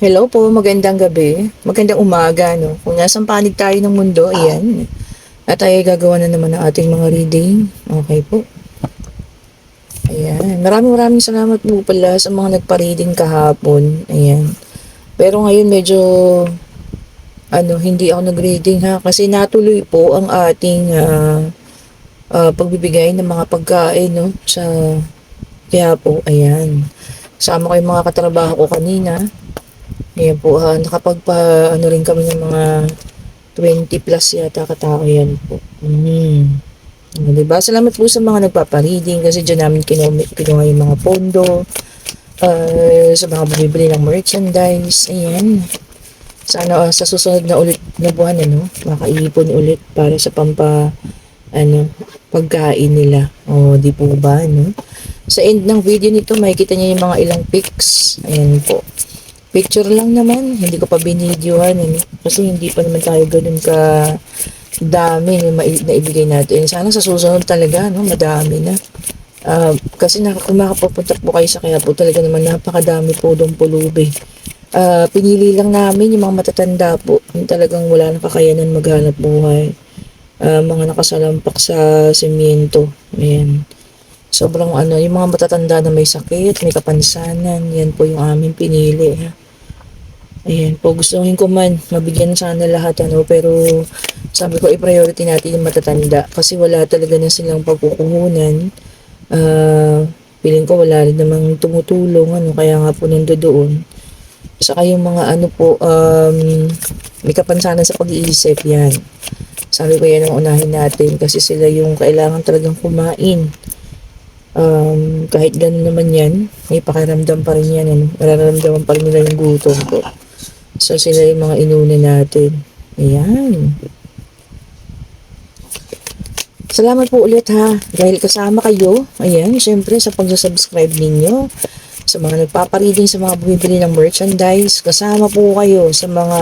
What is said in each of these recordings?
Hello po, magandang gabi. Magandang umaga, no? Kung nasang panig tayo ng mundo, ayan. At tayo gagawa na naman ng ating mga reading. Okay po. Ayan. Maraming salamat po pala sa mga nagpa-reading kahapon. Ayan. Pero ngayon medyo, hindi ako nag-reading ha. Kasi natuloy po ang ating pagbibigay ng mga pagkain, no? Kaya po, ayan. Sama ko yung mga katrabaho ko kanina. Ayan po, nakapagpa, rin kami ng mga 20 plus yata katao yan po. Diba? Salamat po sa mga nagpapareading kasi dyan namin kinuha yung mga pondo, sa mga bumibili ng merchandise. Ayan. Sana sa susunod na ulit na buwan, makaipon ulit para sa pagkain nila. O, di po ba, Sa end ng video nito, makikita niyo yung mga ilang pics. Ayan po. Picture lang naman, hindi ko pa binidyohan kasi hindi pa naman tayo ganun ka dami na ibigay natin. Sana sa susunod talaga, madami na. Kasi kung makapapunta po kayo sa kaya po talaga naman napakadami po doon pulubi. Pinili lang namin yung mga matatanda po, yung talagang wala na kakayanan maghanap buhay. Mga nakasalampak sa semento. Ayan. Sobrang yung mga matatanda na may sakit, may kapansanan, yan po yung aming pinili. Ha? Ayan po, gustuhin ko man, mabigyan sana lahat, pero sabi ko, i-priority natin yung matatanda kasi wala talaga na silang pagkukuhunan. Piling ko wala rin namang tumutulong, kaya nga po nandoon. Saka yung mga may kapansanan sa pag-iisip, yan. Sabi ko yan ang unahin natin kasi sila yung kailangan talagang kumain. Kahit ganun naman yan, may pakiramdam pa rin yan, nararamdaman pa rin nila yung gutom ko. So, sila yung mga inuna natin. Ayan. Salamat po ulit ha. Dahil kasama kayo. Ayan, syempre sa pag-subscribe ninyo. Sa mga nagpapareading, sa mga bumibili ng merchandise. Kasama po kayo sa mga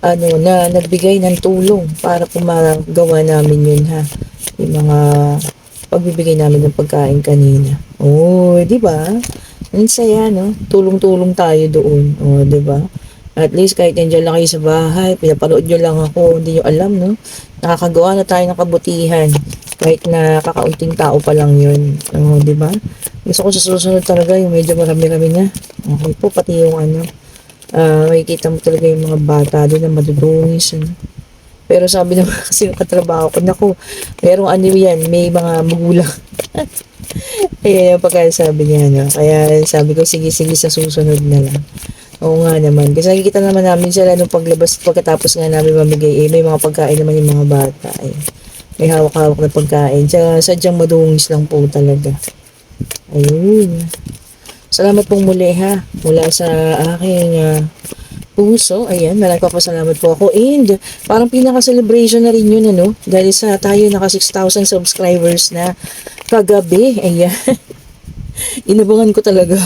na nagbigay ng tulong para po magawa namin yun ha. Yung mga pagbibigay namin ng pagkain kanina. Oh, di ba? Ang saya, no? Tulong-tulong tayo doon. Oh, di ba? At least kahit nandiyan lang kayo sa bahay, pinapanood nyo lang ako, hindi nyo alam, no? Nakakagawa na tayo ng kabutihan. Kahit na kakaunting tao pa lang yun. Di ba? Gusto ko sa susunod talaga yung medyo marami-rami na. Okay po, pati yung makikita mo talaga yung mga bata doon na madudungis. Pero sabi naman kasi yung katrabaho ko, naku, merong yan, may mga magulang. Kaya yung pagkasabi niya, Kaya sabi ko, sige, sa susunod na lang. Oo nga naman. Kasi nakikita naman namin sila nung paglabas, pagkatapos nga namin mamigay, may mga pagkain naman yung mga bata. May hawak-hawak na pagkain. Sadyang madungis lang po talaga. Ayun. Salamat pong muli ha. Mula sa aking puso. Ayan, maraming papasalamat po ako. And parang pinaka-celebration na rin yun, Dahil sa tayo naka 6,000 subscribers na kagabi. Ayan. Inabangan ko talaga.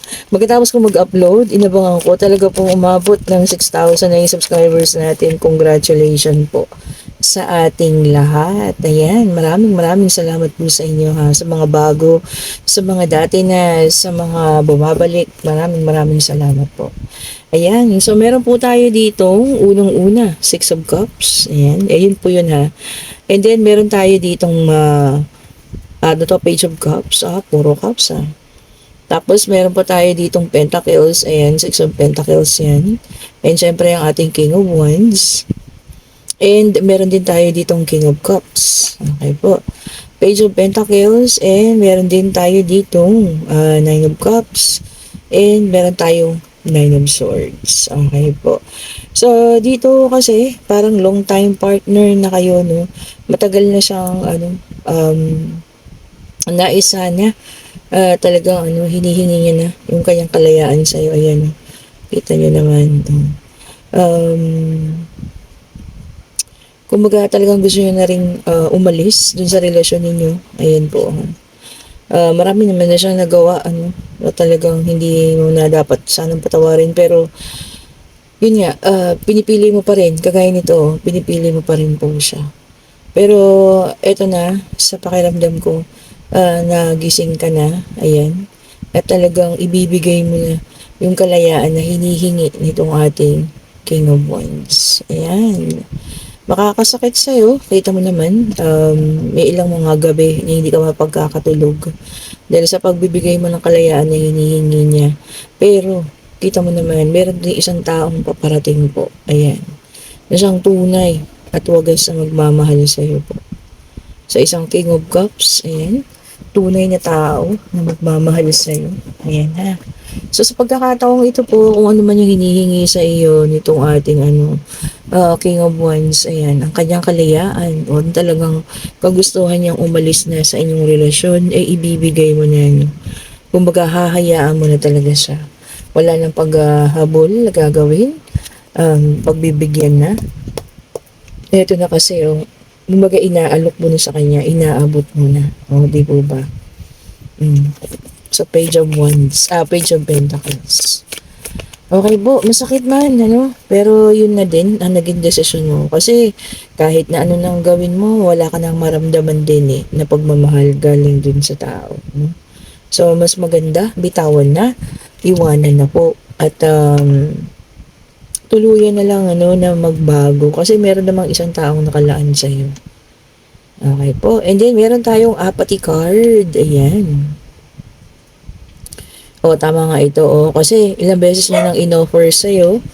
Pagkatapos ko mag-upload, inabangan ko talaga pong umabot ng 6,000 na yung subscribers natin. Congratulations po sa ating lahat. Ayan, maraming salamat po sa inyo ha. Sa mga bago, sa mga dati na, sa mga bumabalik. Maraming salamat po. Ayan, so meron po tayo dito, unang-una, 6 of Cups. Ayan, ayun po yun ha. And then meron tayo ditong Page of Cups. Puro Cups ha. Tapos, meron pa tayo ditong Pentacles. Ayan, 6 of Pentacles yan. And, syempre, ang ating King of Wands. And, meron din tayo ditong King of Cups. Okay po. Page of Pentacles. And, meron din tayo ditong 9 of Cups. And, meron tayong 9 of Swords. Okay po. So, dito kasi, parang long time partner na kayo, Matagal na siyang, naisa na. Talagang hinihingi niya na yung kanyang kalayaan sa iyo. Ayan, kita niyo naman. Kumbaga talagang gusto niya na rin umalis dun sa relasyon ninyo. Ayan po. Marami naman na siyang nagawa, na talagang hindi mo na dapat sanang patawarin, pero yun nga, pinipili mo pa rin, kagaya nito, pinipili mo pa rin po siya. Pero eto na, sa pakiramdam ko, nagising ka na, ayan, at talagang ibibigay mo na yung kalayaan na hinihingi nitong ating King of Wands. Ayan. Makakasakit sa'yo. Kita mo naman, may ilang mga gabi na hindi ka mapagkakatulog. Dahil sa pagbibigay mo ng kalayaan na hinihingi niya. Pero, kita mo naman, meron din isang taong paparating po. Ayan. Na siyang tunay at wagas na magmamahal sa'yo po. Sa isang King of Cups, ayan. Tunay na tao na magmamahal sa'yo. Ayan ha. So sa pagkakataong ito po, kung ano man yung hinihingi sa iyo nitong ating King of Wands, ayan, ang kanyang kalayaan o talagang kagustuhan niyang umalis na sa inyong relasyon, ay ibibigay mo na yan. Kumbaga, hahayaan mo na talaga siya. Wala nang paghabol na gagawin, pagbibigyan na. Ito na kasi, kumbaga inaalok mo na sa kanya, inaabot mo na. Di po ba? Sa Page of Wands, Page of Pentacles. Okay po, masakit man, pero yun na din ang naging desisyon mo. Kasi kahit na ano nang gawin mo, wala ka nang maramdaman din na pagmamahal galing dun sa tao. No? So, mas maganda, bitawan na, iwanan na po. At tuluyan na lang na magbago. Kasi meron namang isang taong nakalaan sa'yo. Okay po. And then, meron tayong apathy card. Ayan. Tama nga ito. Kasi ilang beses niya nang in-offer sa'yo,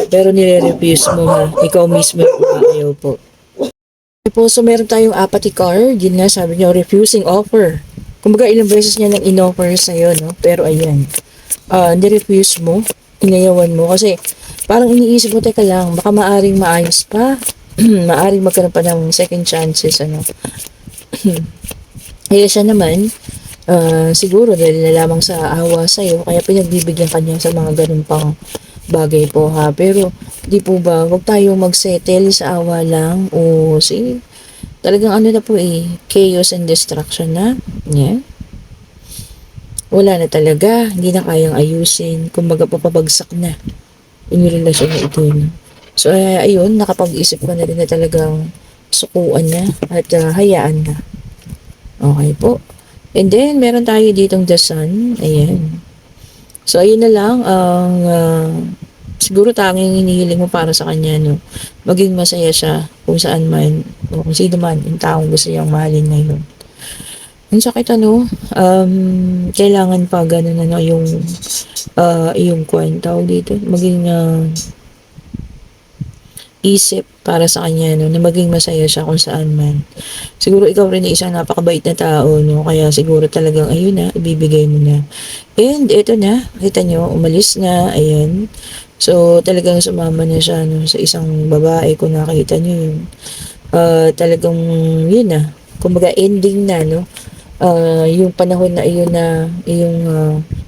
pero nire-refuse mo ha. Ikaw mismo yung ayaw po. So meron tayong apathy card. Yun nga, sabi niya, refusing offer. Kumbaga ilang beses niya nang in-offer sa'yo, no? Pero ayan, nirefuse mo, inayawan mo. Kasi parang iniisip mo, teka lang, baka maaring maayos pa. Maaring magkaroon pa ng second chances, Kaya siya naman, siguro dahil na lamang sa awa sa'yo, kaya pinagbibigyan kanya sa mga ganun pang bagay po ha. Pero di po ba, huwag tayo magsettle sa awa lang o talagang na po chaos and destruction na. Yeah. Wala na talaga, hindi na kayang ayusin, kumbaga papabagsak na yung relasyon na ito. No? So ayun, nakapag-isip ko na rin na talagang sukuan na at hayaan na. Okay po. And then, meron tayo ditong the sun. Ayan. So, ayun na lang ang siguro tanging hinihiling mo para sa kanya, no? Maging masaya siya kung saan man o kung sino man yung taong gusto niyang mahalin ngayon. Ang sakit, kailangan pa ganun, yung kwenta dito. Maging isip para sa kanya, na maging masaya siya kung saan man. Siguro ikaw rin isang napakabait na tao, kaya siguro talagang ayun na, ibibigay mo na. And ito na, kita nyo, umalis na, ayan. So talagang sumama na siya sa isang babae, kung nakita nyo yun. Talagang yun na, kumbaga ending na, yung panahon na iyon na, yung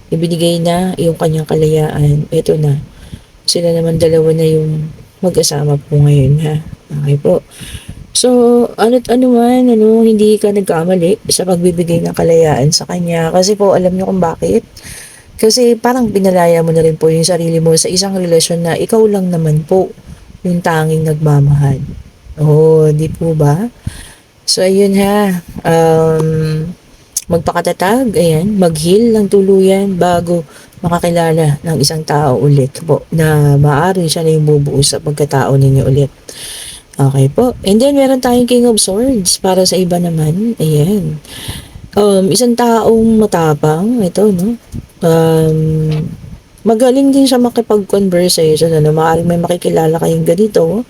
ibinigay na, yung kanyang kalayaan, ito na. Sila naman dalawa na yung mag-asama po ngayon ha. Okay po. So, ano't ano man, hindi ka nagkamali sa pagbibigay ng kalayaan sa kanya. Kasi po, alam niyo kung bakit? Kasi parang pinalaya mo na rin po yung sarili mo sa isang relasyon na ikaw lang naman po yung tanging nagmamahal. Di po ba? So, ayun ha. Magpakatatag, ayan, mag-heal ng tuluyan bago makakilala ng isang tao ulit po na maaari siya na yung bubuo sa pagkatao ninyo ulit. Okay po. And then, meron tayong King of Swords para sa iba naman. Ayan. Isang taong matapang. Ito, magaling din siya makipag-conversation. Maaaring may makikilala kayong ganito.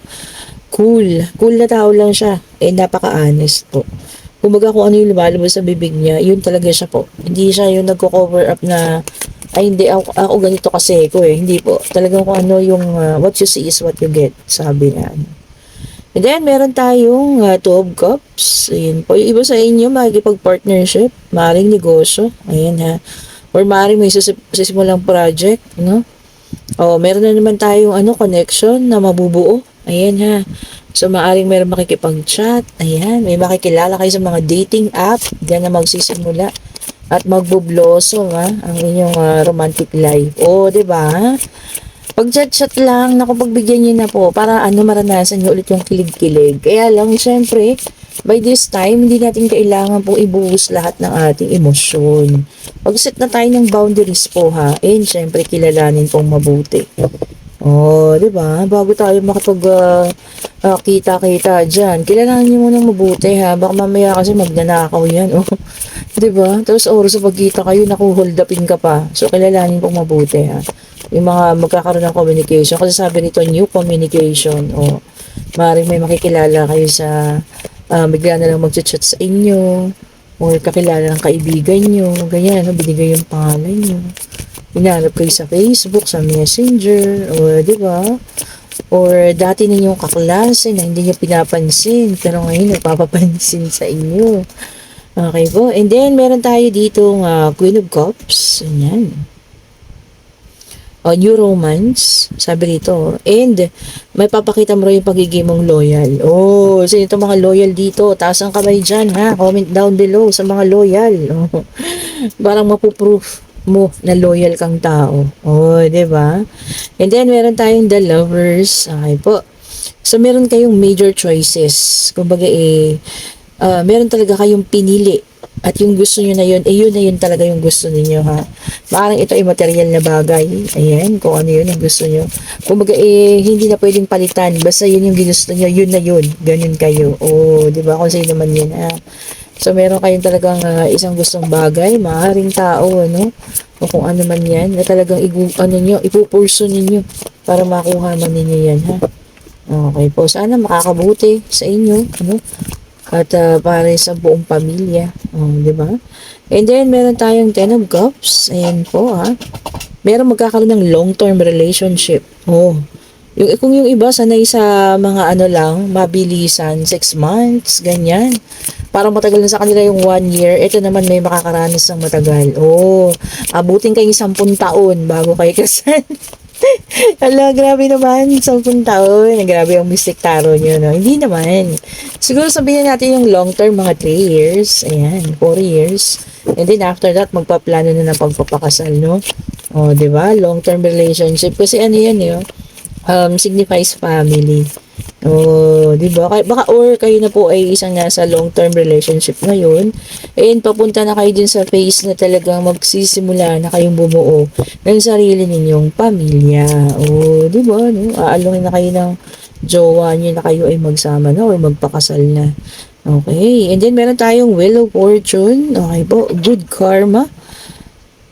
Cool. Cool na tao lang siya. Napaka-honest po. Kumbaga kung ano yung lumalabas sa bibig niya, yun talaga siya po. Hindi siya yung nagko-cover up na hindi ako ganito kasi ko hindi po. Talagang kung ano yung what you see is what you get, sabi nga. And then meron tayong Two of Cups. Ayun po. Yung iba sa inyo makikipag-partnership, maaaring negosyo. Ayan ha. Or maaaring may sisimulang project, meron na naman tayong connection na mabubuo. Ayan ha. So, maaaring meron makikipag-chat. Ayan. May makikilala kayo sa mga dating app. Diyan na magsisimula. At magbublossom ang inyong romantic life. Diba? Pag chat-chat lang, pagbigyan nyo na po para maranasan nyo ulit yung kilig-kilig. Kaya lang, syempre, By this time, hindi natin kailangan pong ibuhos lahat ng ating emosyon. Pag-set na tayo ng boundaries po ha, and syempre kilalanin pong mabuti. Oh, 'di ba? Bago tayo kita-kita diyan, kilalanin niyo muna mabuti ha. Baka mamaya kasi magnanakaw 'yan. Oh. 'Di ba? Tapos oras sa pagkita kayo, hold upin ka pa. So kilalanin pong mabuti ha. Yung mga magkakaroon ng communication kasi sabi nito new communication. Oh. Maaaring may makikilala kayo sa bigla na lang mag-chat sa inyo or kakilala ng kaibigan nyo, ganyan, no? Binigay yung pangalan nyo. Hinanap kayo sa Facebook, sa Messenger, o di ba? Or dati ninyong kaklase na hindi nyo pinapansin, pero ngayon nagpapapansin sa inyo. Okay po. And then, meron tayo dito Queen of Cups. Ayan. New romance, sabi rito. And, may papakita mo rin yung pagiging mong loyal. Oh, sino itong mga loyal dito? Taas ang kamay dyan, ha? Comment down below sa mga loyal. Oh, parang mapuproof mo na loyal kang tao. Oh, di ba? And then, meron tayong the lovers. Okay po. So, meron kayong major choices. Kumbaga, meron talaga kayong pinili. At yung gusto nyo na yun, yun na yun talaga yung gusto ninyo, ha? Maaaring ito ay material na bagay. Ayan, kung ano yun ang gusto nyo. Kumbaga, hindi na pwedeng palitan. Basta yun yung ginusto nyo, yun na yun. Ganun kayo. O, di ba? Kung sa'yo naman yun, ha? So, meron kayong talagang isang gustong bagay, maaaring tao, ano? O kung ano man yan, na talagang ipupurso ninyo para makuha man ninyo yan, ha? Okay po. Sana makakabuti sa inyo, ano? At para sa buong pamilya. Di ba? And then, meron tayong Ten of Cups. Ayan po, ha. Meron magkakaroon ng long-term relationship. Oh. Kung yung iba, sanay sa mga ano lang, mabilisan, 6 months, ganyan. Parang matagal na sa kanila yung 1 year. Ito naman may makakaranas ng matagal. Oh, abutin kayo 10 taon bago kayo kasal. Hala, grabe naman. 10 taon. Grabe ang mystic tarot nyo, no? Hindi naman. Siguro sabihin natin yung long term, mga 3 years. Ayan, 4 years. And then after that, magpaplano na ng pagpapakasal, no? O, di ba? Long term relationship. Kasi ano yan, yun? Signifies family. Oh, 'di ba? Baka or kayo na po ay isang nasa long-term relationship ngayon, and papunta na kayo din sa phase na talagang magsisimula na kayong bumuo ng sarili ninyong pamilya. Oh, 'di ba? No? Aalungin na kayo ng jowa niyo na kayo ay magsama na o magpakasal na. Okay. And then meron tayong Wheel of Fortune. Okay po, good karma.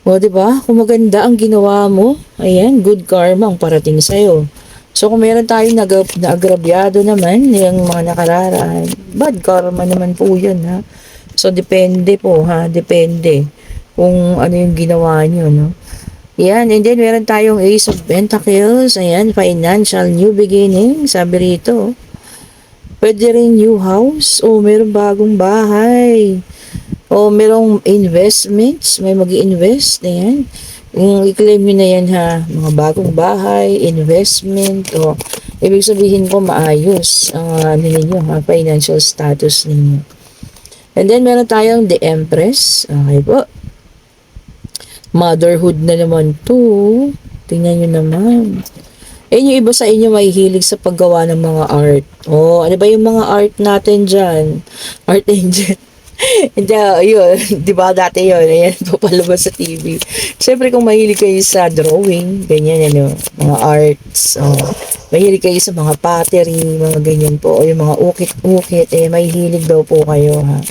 O, 'di ba? Kung maganda ang ginawa mo, ayan, good karma ang parating sa iyo. So, kung meron tayong naagrabyado naman, yung mga nakararaan, bad karma naman po yun, ha? So, depende po, ha? Depende kung ano yung ginawa nyo, no? Yan, and then meron tayong Ace of Pentacles, ayan, financial new beginning, sabi rito. Pwede rin new house, o meron bagong bahay, o merong investments, may mag-i-invest, ayan. Kung i-claim nyo na yan, ha, mga bagong bahay, investment, o ibig sabihin ko maayos ang ninyo, ha, financial status ninyo. And then meron tayong the Empress. Okay po. Motherhood na naman to. Tingnan nyo naman. Yung iba sa inyo may hilig sa paggawa ng mga art. Oh, ano ba yung mga art natin dyan? Art angel. Hindi, yun. Di ba dati yun? Ayan, papalabas sa TV. Siyempre, kung mahilig kayo sa drawing, ganyan, ano, mga arts, mahilig kayo sa mga pottery, mga ganyan po, o yung mga ukit-ukit, mahilig daw po kayo, ha.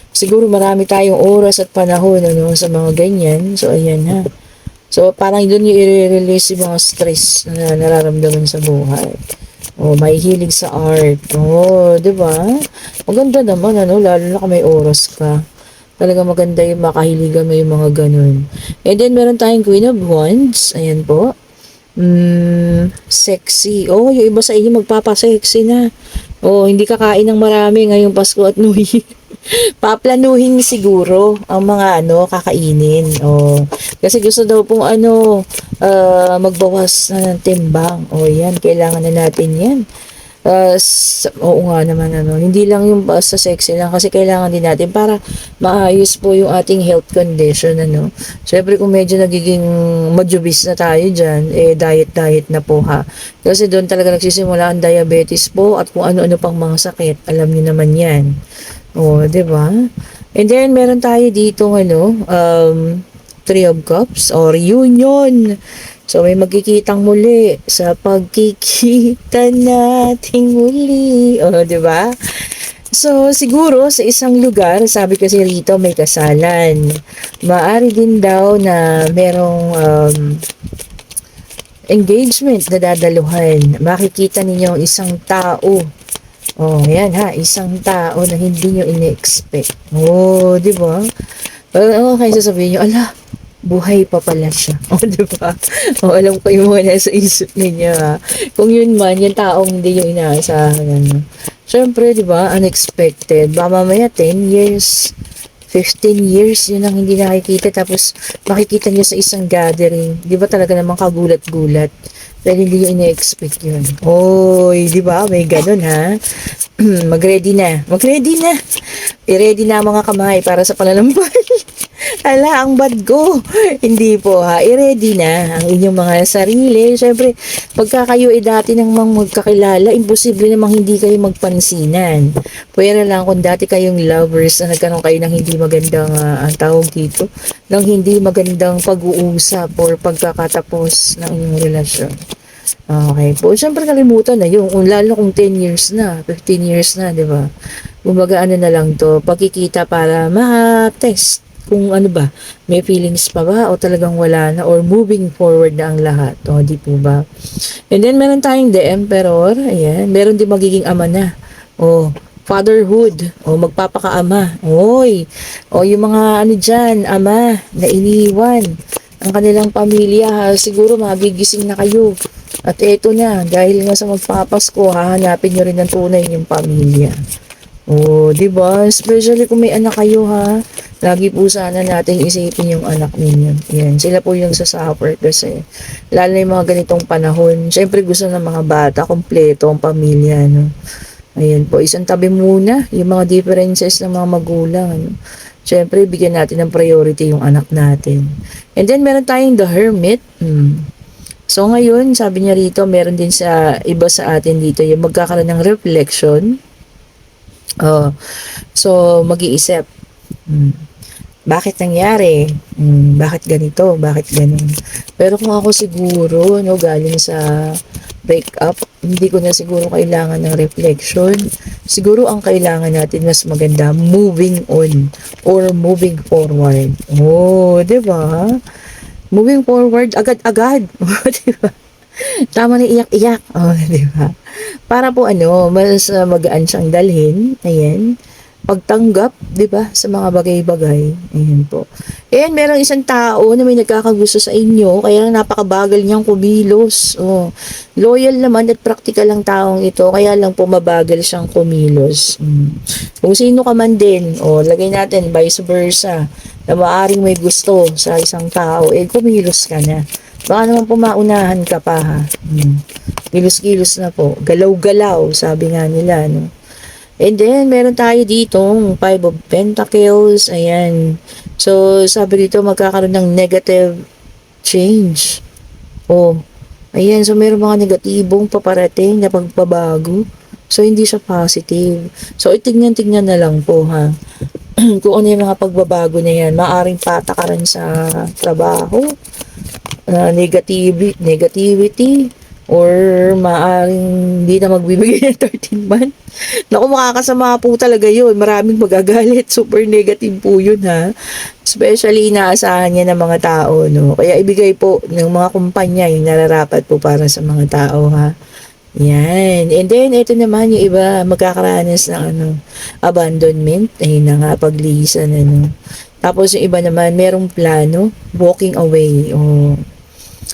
Siguro marami tayong oras at panahon, ano, sa mga ganyan. So, ayan, ha. So, parang doon yung i-release yung mga stress na nararamdaman sa buhay. Oh, may hilig sa art. Oh, 'di ba? Maganda naman ano, lalo na kung may oras ka. Talaga maganda yung makahiligan mo yung mga ganun. And then meron tayong Queen of Wands. Ayan po. Sexy. Oh, yung iba sa inyo magpapasexy na. Oh, hindi kakain ng marami ngayong Pasko at New Year. Paplanuhin siguro ang mga kakainin. Oh, kasi gusto daw pong magbawas na ng timbang. Oh, yan, kailangan na natin yan. Oo nga naman ano, hindi lang yung basta sexy lang kasi kailangan din natin para maayos po yung ating health condition ano. Syempre kung medyo nagiging madubis na tayo diyan, diet na po ha. Kasi doon talaga nagsisimula ang diabetes po at kung ano-ano pang mga sakit, alam niyo naman 'yan. Oh, 'di ba? And then meron tayo dito ano, Three of Cups or Union. So may magkikitang muli sa pagkikita nating muli. Oh, 'di ba? So siguro sa isang lugar, sabi kasi rito may kasalan. Maari din daw na merong engagement na dadaluhan. Makikita ninyo ang isang tao. Oh, yan ha, isang tao na hindi nyo in-expect. Oh, di ba? Okay, sasabihin nyo, ala, buhay pa pala siya. O, di ba? O, alam ko yung mga nasa isip ninyo, ha? Kung yun man, yung taong hindi yung inaasahan, ano. Siyempre, di ba, unexpected. Baka mamaya 10 years, 15 years, yun ang hindi nakikita. Tapos, makikita niyo sa isang gathering. Di ba talaga namang kagulat-gulat? Dahil hindi yung ina-expect yun. Oy, di ba? May ganun, ha? Mag-ready na. Mag-ready na. I-ready na ang mga kamay para sa pananampal. Ala, ang bad ko. Hindi po ha. I-ready na ang inyong mga sarili. Siyempre, pagka kayo dati nang magkakilala, imposible namang hindi kayo magpansinan. Pwera lang kung dati kayong lovers na nagkaroon kayo ng hindi magandang, ang tawag dito, ng hindi magandang pag-uusap or pagkakatapos ng inyong relasyon. Okay po. Siyempre kalimutan na yun. Kung lalo kung 10 years na, 15 years na, di ba? Kumbaga ano na lang to, pagkikita para ma-test kung ano ba, may feelings pa ba o talagang wala na or moving forward na ang lahat. O, di po ba? And then meron tayong The Emperor. Ayan. Meron din magiging ama na. O, fatherhood. O, magpapakaama. Oy. O, yung mga ano dyan, ama na iniwan ang kanilang pamilya. Siguro magigising na kayo. At eto na, dahil nga sa magpapasko, hahanapin nyo rin ng tunay yung pamilya. Oh, 'di ba? Especially kung may anak kayo ha. Lagi po sana nating isipin yung anak ninyo. Yan, sila po yung sasuffer kasi lalo na yung mga ganitong panahon. Syempre gusto ng mga bata kompleto ang pamilya, no. Ayan po, isang tabi muna yung mga differences ng mga magulang, ano. Syempre bigyan natin ng priority yung anak natin. And then meron tayong The Hermit. So ngayon, sabi niya rito, meron din sa iba sa atin dito yung magkakaroon ng reflection. So mag-iisip. Bakit nangyari? Bakit ganito? Bakit ganun? Pero kung ako siguro, no, galing sa breakup, hindi ko na siguro kailangan ng reflection. Siguro ang kailangan natin mas maganda, moving on or moving forward. Oh, 'di ba? Moving forward agad-agad. Oh, 'di ba? Tama na iyak-iyak. Oh, 'di ba? Para po ano, mas magaan siyang dalhin. Ayan. Pagtanggap, 'di ba, sa mga bagay-bagay. Ayan po. Ayan, merong isang tao na may nagkakagusto sa inyo, kaya napakabagal niyang kumilos. Oh, loyal naman at practical ang taong ito, kaya lang po mabagal siyang kumilos. Kung sino ka man din, lagay natin vice versa, na maaring may gusto sa isang tao, kumilos ka na. Baka naman po maunahan ka pa ha. Kilos-kilos na po. Galaw-galaw, sabi nga nila, no? And then, meron tayo ditong Five of Pentacles. Ayan. So, sabi dito, magkakaroon ng negative change. Ayan. So, meron mga negatibong paparating na pagbabago. So, hindi siya positive. So, itignan-tignan na lang po, ha. Kung ano yung mga pagbabago na yan. Maaring patakaran sa trabaho. Negativity. Or maaring hindi na magbibigay ng 13 month. Naku, makakasama po talaga yun. Maraming magagalit. Super negative po yun ha. Especially inaasahan niya ng mga tao, no. Kaya ibigay po ng mga kumpanya yung nararapat po para sa mga tao ha. Yan. And then, ito naman yung iba magkakaranas ng abandonment. Ayun na nga, paglisan. Tapos yung iba naman, merong plano, walking away.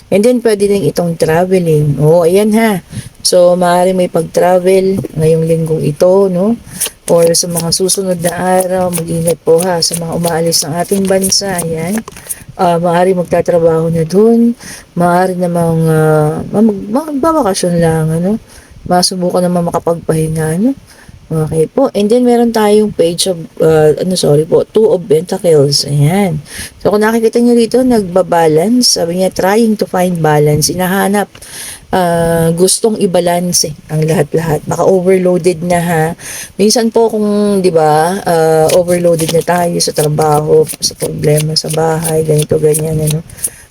And then, pwede din itong traveling. Ayan ha. So, maaari may pag-travel ngayong linggong ito, no? Or sa mga susunod na araw, mag-ingat po ha sa mga umaalis ng ating bansa. Ayan. Maaari magtatrabaho na dun. Maaari namang magbabakasyon lang, ano? masubukan naman makapagpahinga, no? Okay po. And then, meron tayong page of, two of pentacles. Ayan. So, kung nakikita nyo dito, nagbabalance. Sabi niya, trying to find balance. Hinahanap, gustong i-balance ang lahat-lahat. Baka overloaded na ha. Minsan po kung, di ba, overloaded na tayo sa trabaho, sa problema sa bahay, ganito, ganyan, ano.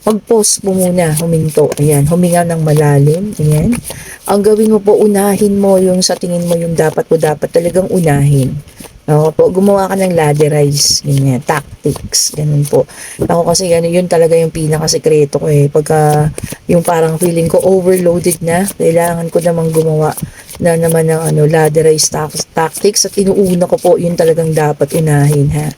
Mag-pause po muna, huminto. Ayan, huminga ng malalim. Ayan. Ang gawin mo po, unahin mo yung sa tingin mo yung dapat talagang unahin. Ako po, gumawa ka ng ladderize, ganyan, tactics, ganun po. Ako kasi yun talaga yung pinakasekreto ko eh. Pagka yung parang feeling ko overloaded na, kailangan ko namang gumawa na naman ng ladderize tactics at inuuna ko po yun talagang dapat unahin ha.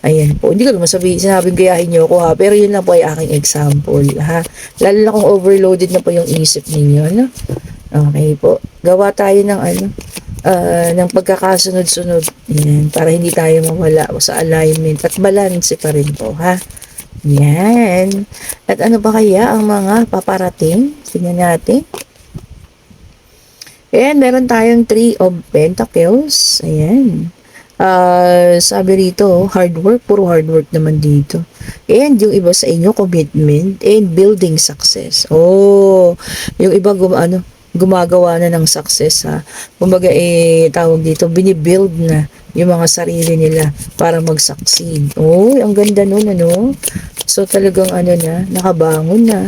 Ayan po. Hindi ko naman sinabing gayahin niyo ako ha. Pero yun lang po ay aking example ha. Lalo na kung overloaded na po yung isip ninyo. Ano? Okay po. Gawa tayo ng ng pagkakasunod-sunod. Ayan. Para hindi tayo mawala sa alignment at balance pa rin po ha. Yan. At ano ba kaya ang mga paparating? Tingnan natin. Ayan, meron tayong 3 of Pentacles. Ayan. Sabi rito, hard work, puro hard work naman dito. And yung iba sa inyo, commitment and building success. Oh, yung iba gumagawa na ng success ha. Kumbaga tawag dito, binibuild na yung mga sarili nila para mag-succeed. Oh, ang ganda nun, ano? So talagang nakabangon na.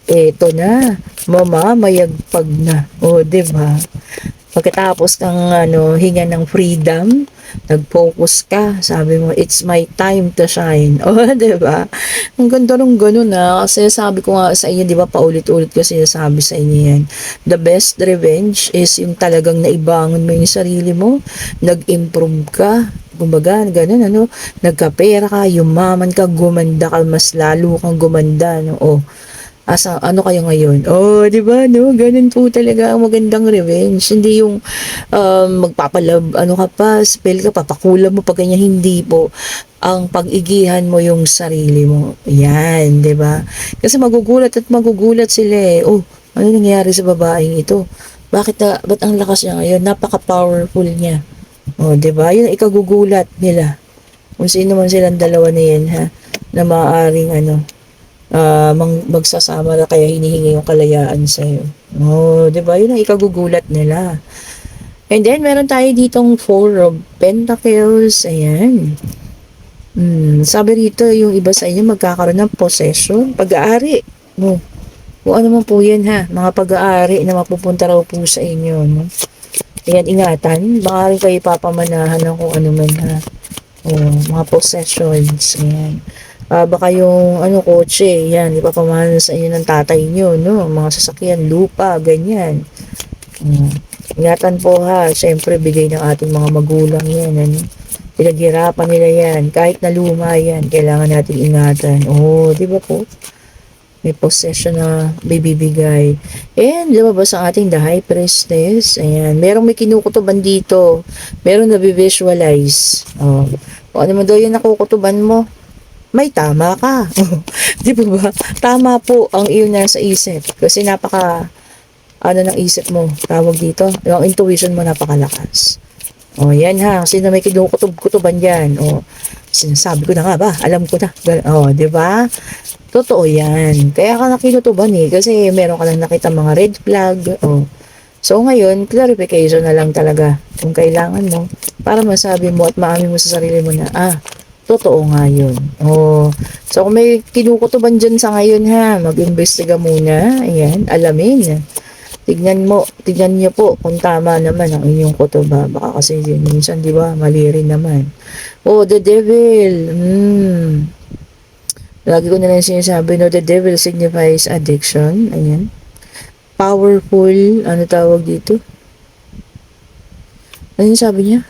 Eto na, mamamayagpag na. Oh, diba? Pagkatapos ng hinga ng freedom, nag-focus ka, sabi mo, it's my time to shine. O, diba? Ang ganda nung ganun na. Kasi sabi ko nga sa inyo, diba, paulit-ulit ko sinasabi sa inyo yan. The best revenge is yung talagang naibangon mo yung sarili mo, nag-improve ka, kumbaga, ganun, nagkapera ka, yumaman ka, gumanda ka, mas lalo kang gumanda, no? O, ano kayo ngayon? Oh, di ba, no? Ganun po talaga ang magandang revenge. Hindi yung magpapalab, ka pa, spell ka, papakula mo pag ganyan. Hindi po. Ang pag-igihan mo yung sarili mo. Yan, di ba? Kasi magugulat sila eh. Oh, ano nangyari sa babaeng ito? Ba't ang lakas niya ngayon? Napaka-powerful niya. Oh, di ba? Yun ang ikagugulat nila. Kung sino man silang dalawa na yan, ha? Na maaaring magsasama na kaya hinihingi yung kalayaan sa'yo. Oh, di ba? Yun ang ikagugulat nila. And then, meron tayo ditong 4 of Pentacles. Ayan. Sabi rito, yung iba sa inyo magkakaroon ng possession, pag-aari. No. Kung ano man po yan ha, mga pag-aari na mapupunta raw po sa inyo. No? Ayan, ingatan. Baka rin kayo papamanahan ng kung ano man ha. Oh, mga possessions. Ayan. Baka yung kotse, yan, ipapamahal sa inyo ng tatay nyo, no? Mga sasakyan, lupa, ganyan. Ingatan po ha, syempre bigay ng ating mga magulang yan, ano? Pinaghirapan nila yan, kahit na luma yan, kailangan natin ingatan. Oh, di ba po? May possession na bibigay. And lumabas ang ating the high priestess. Ayan, merong may kinukutuban dito. Merong nabivisualize. Oh, kung ano mo daw yung nakukutuban mo, may tama ka. Di ba ba? Tama po ang iyong nasa isip. Kasi ng isip mo, tawag dito, yung intuition mo napakalakas. O, yan ha. Sino may kinukutob-kutuban dyan? O, sinasabi ko na nga ba? Alam ko na. O, di ba? Totoo yan. Kaya ka nakinutuban eh. Kasi meron ka lang nakita mga red flag. O, so ngayon, clarification na lang talaga kung kailangan mo para masabi mo at maamin mo sa sarili mo na, totoo nga yun. Oh. So, kung may kinukutuban dyan sa ngayon ha, mag-imbestiga muna. Ayan, alamin. Tignan niyo po kung tama naman ang inyong kutuba. Baka kasi minsan, di ba, mali rin naman. Oh, the devil. Lagi ko na lang sinasabi, no, the devil signifies addiction. Ayan. Powerful, ano tawag dito? Ano yung sabi niya?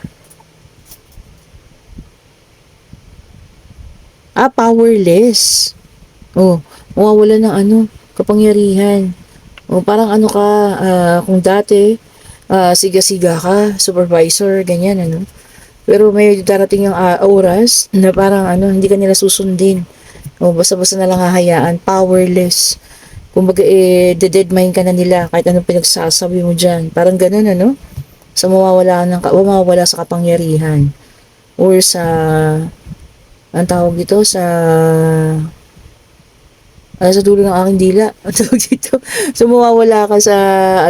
Powerless. Oh, mawawala ng kapangyarihan. Oh, parang ka, kung dati, siga-siga ka, supervisor, ganyan, Pero may darating yung oras na parang hindi ka nila susundin. O basta-basta na lang hahayaan, powerless. Kumbaga, dead mind ka na nila kahit anong pinagsasabi mo dyan. Parang ganun, ano? Sa mawawala sa kapangyarihan. Or sa, ang tawag dito, sa dulo ng aking dila. Ang tawag dito. So, mawawala ka sa,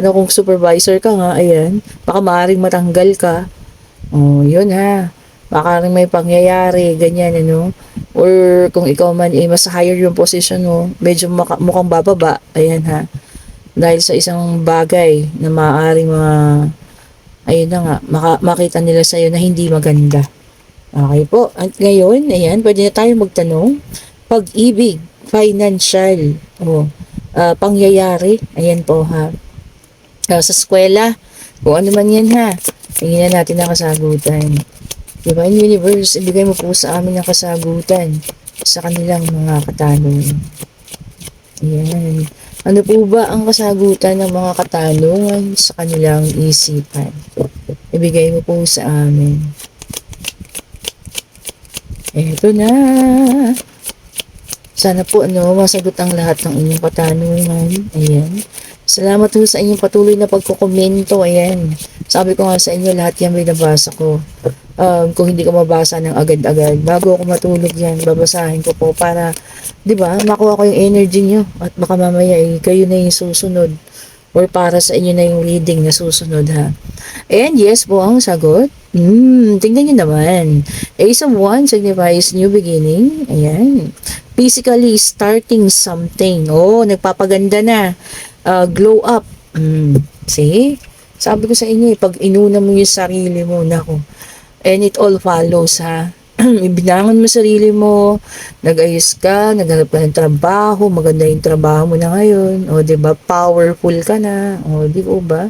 kung supervisor ka nga, ayan. Baka maaaring matanggal ka. Oh, yun ha. Baka rin may pangyayari, ganyan, ano. Or kung ikaw man, mas higher yung position mo, medyo mukhang bababa, ayan ha. Dahil sa isang bagay na maaaring ayun na nga, makita nila sa'yo na hindi maganda. Okay po. At ngayon, ayan, pwede na tayo magtanong. Pag-ibig, financial, pangyayari, ayan po ha. Sa eskwela, kung ano man yan ha, tingnan natin ang kasagutan. Divine Universe, ibigay mo po sa amin ang kasagutan sa kanilang mga katanungan. Ayan. Ano po ba ang kasagutan ng mga katanungan sa kanilang isipan? Ibigay mo po sa amin. Eto na. Sana po masagot ang lahat ng inyong katanungan. Ayan. Salamat po sa inyong patuloy na pagkukomento. Ayan. Sabi ko nga sa inyo, lahat yan may nabasa ko. Kung hindi ko mabasa ng agad-agad, bago ako matulog yan, babasahin ko po para, di ba, makuha ko yung energy nyo. At baka mamaya kayo na yung susunod. Or para sa inyo na yung reading na susunod ha. And yes po ang sagot. Tingnan nyo naman. Ace of Wands signifies new beginning. Ayan. Physically starting something. Oh, nagpapaganda na. Glow up. See? Sabi ko sa inyo, pag inuna mo yung sarili mo, nako. And it all follows ha. Ibinangon mo sarili mo, nag-ayos ka, naghanap ka ng trabaho, maganda yung trabaho mo na ngayon, o diba, powerful ka na, o di ba?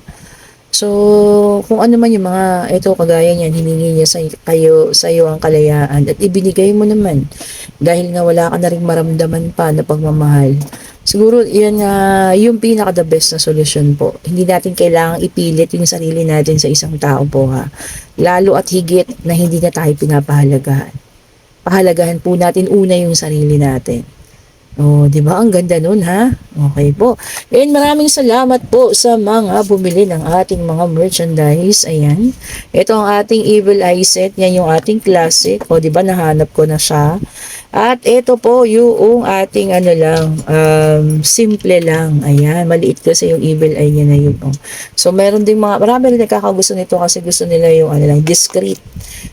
So, kung ano man yung mga, ito kagaya niyan, hiningi niya sa iyo ang kalayaan at ibinigay mo naman dahil nga wala ka na rin maramdaman pa na pagmamahal. Siguro yan yung pinaka the best na solusyon po. Hindi natin kailangang ipilit yung sarili natin sa isang tao po ha. Lalo at higit na hindi na tayo pinapahalagahan. Pahalagahan po natin una yung sarili natin. Oh, 'di ba? Ang ganda nun ha. Okay po. And maraming salamat po sa mga bumili ng ating mga merchandise. Ayan. Ito ang ating Evil Eye set. Yan yung ating classic. O, 'di ba? Nahanap ko na siya. At ito po yung ating simple lang. Ayan, maliit kasi yung Evil Eye niya na yun. Oh. So meron ding marami rin nagkakagusto nito kasi gusto nila yung discreet,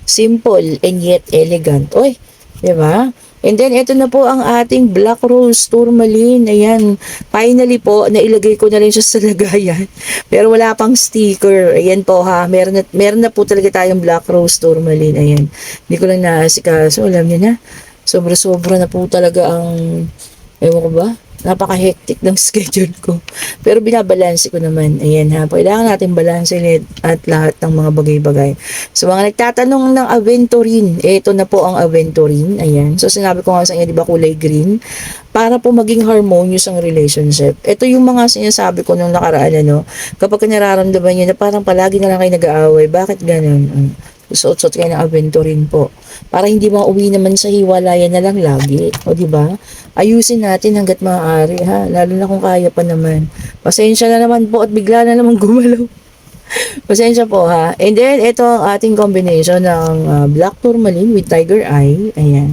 simple and yet elegant. Oy, 'di ba? And then, ito na po ang ating Black Rose Tourmaline. Ayan, finally po, nailagay ko na rin siya sa lagayan. Pero wala pang sticker. Ayan po ha, meron na po talaga tayong Black Rose Tourmaline. Ayan, hindi ko lang naasikaso. Alam niyo na, sobra-sobra na po talaga ewan ko ba, napaka-hectic ng schedule ko. Pero binabalanse ko naman. Ayan ha, kailangan natin balanse at lahat ng mga bagay-bagay. So mga nagtatanong ng aventurine, ito na po ang aventurine. Ayan. So sinabi ko nga sa inyo, di ba kulay green? Para po maging harmonious ang relationship. Ito yung mga sinasabi ko nung nakaraan, kapag nararamdaman nyo na parang palagi na lang kayo nag-aaway, bakit ganun? Suot-suot kayo ng aventurine po. Para hindi mauwi naman sa hiwalayan na lang lagi. O di ba? Ayusin natin hangga't maaari ha. Lalo na kung kaya pa naman. Pasensya na naman po at bigla na naman gumalaw. Pasensya po ha. And then ito ang ating combination ng Black Tourmaline with Tiger Eye. Ayan.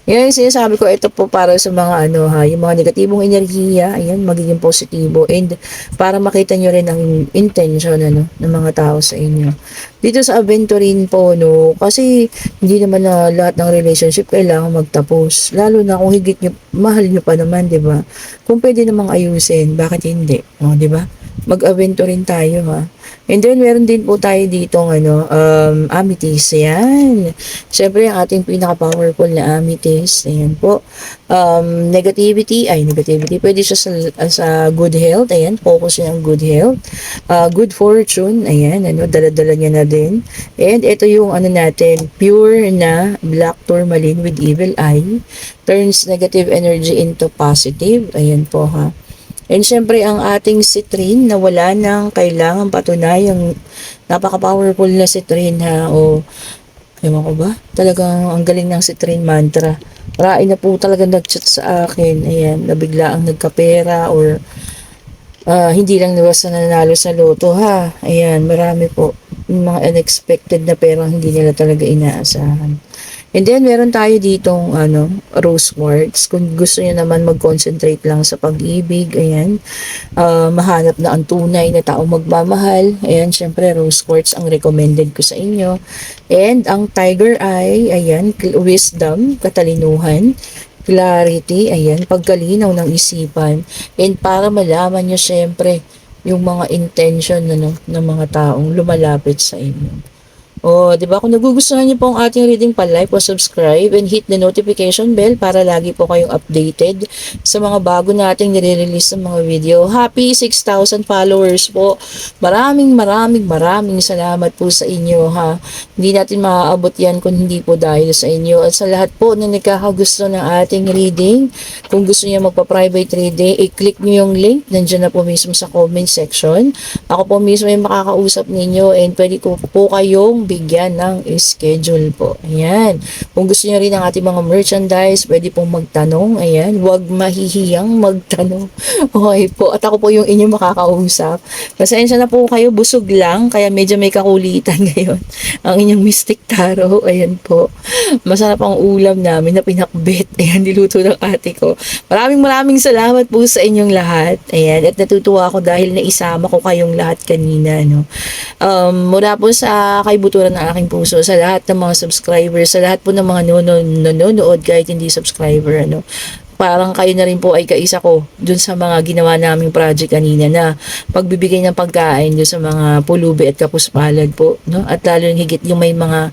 Yan yung sinasabi ko, ito po para sa mga yung mga negatibong enerhiya, ayan, magiging positibo and para makita nyo rin ang intention ng mga tao sa inyo. Dito sa aventurine po, kasi hindi naman na lahat ng relationship kailangan magtapos. Lalo na kung higit nyo, mahal nyo pa naman, di ba? Kung pwede namang ayusin, bakit hindi? O, di ba? Mag-aventurine tayo ha. And then, meron din po tayo dito amethyst. Ayan. Siyempre, ang ating pinaka-powerful na amethyst. Ayan po. Negativity. Pwede siya sa good health. Ayan. Focus niya ang good health. Good fortune. Ayan. Dala-dala niya na din. And ito yung natin, pure na Black Tourmaline with Evil Eye. Turns negative energy into positive. Ayan po ha. And syempre, ang ating citrine na wala nang kailangan patunayang napaka-powerful na citrine ha. O, ewan ko ba? Talagang ang galing ng citrine mantra. Marami na po talaga nag-chat sa akin. Ayan, na bigla ang nagkapera or hindi lang basta nanalo sa loto ha. Ayan, marami po. Yung mga unexpected na perang hindi nila talaga inaasahan. And then, meron tayo ditong rose quartz. Kung gusto niyo naman mag-concentrate lang sa pag-ibig, ayan, mahanap na ang tunay na taong magmamahal. Ayan, syempre, rose quartz ang recommended ko sa inyo. And ang tiger eye, ayan, wisdom, katalinuhan, clarity, ayan, pagkalinaw ng isipan. And para malaman nyo syempre yung mga intention ng mga taong lumalapit sa inyo. Oh, 'di ba? Kung nagugustuhan niyo po ang ating reading, pa-like o subscribe and hit the notification bell para lagi po kayong updated sa mga bago nating nire-release ng mga video. Happy 6,000 followers po. Maraming salamat po sa inyo ha. Hindi natin maaabot 'yan kung hindi po dahil sa inyo. At sa lahat po na nagkakagusto ng ating reading, kung gusto niyo magpa-private reading, i-click niyo yung link nandiyan na po mismo sa comment section. Ako po mismo yung makakausap ninyo and pwede ko po kayong bigyan ng schedule po. Ayan. Kung gusto niyo rin ng ating mga merchandise, pwede pong magtanong. Ayan. Huwag mahihiyang magtanong. Okay po. At ako po yung inyong makakausap. Pasensya na po kayo. Busog lang. Kaya medyo may kakulitan ngayon. Ang inyong Mystic Tarot. Ayan po. Masarap ang ulam namin na pinakbet. Ayan. Niluto ng ate ko. Maraming salamat po sa inyong lahat. Ayan. At natutuwa ako dahil naisama ko kayong lahat kanina. No? Mula po sa kaibuturan ng aking puso, sa lahat ng mga subscribers, sa lahat po ng mga nanonood kahit hindi subscriber, parang kayo na rin po ay kaisa ko dun sa mga ginawa naming project kanina na pagbibigay ng pagkain dun sa mga pulubi at kapuspalad po, no? At lalo higit yung may mga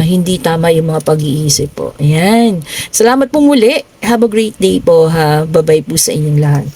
hindi tama yung mga pag-iisip po. Ayan. Salamat po muli. Have a great day po ha. Bye-bye po sa inyong lahat.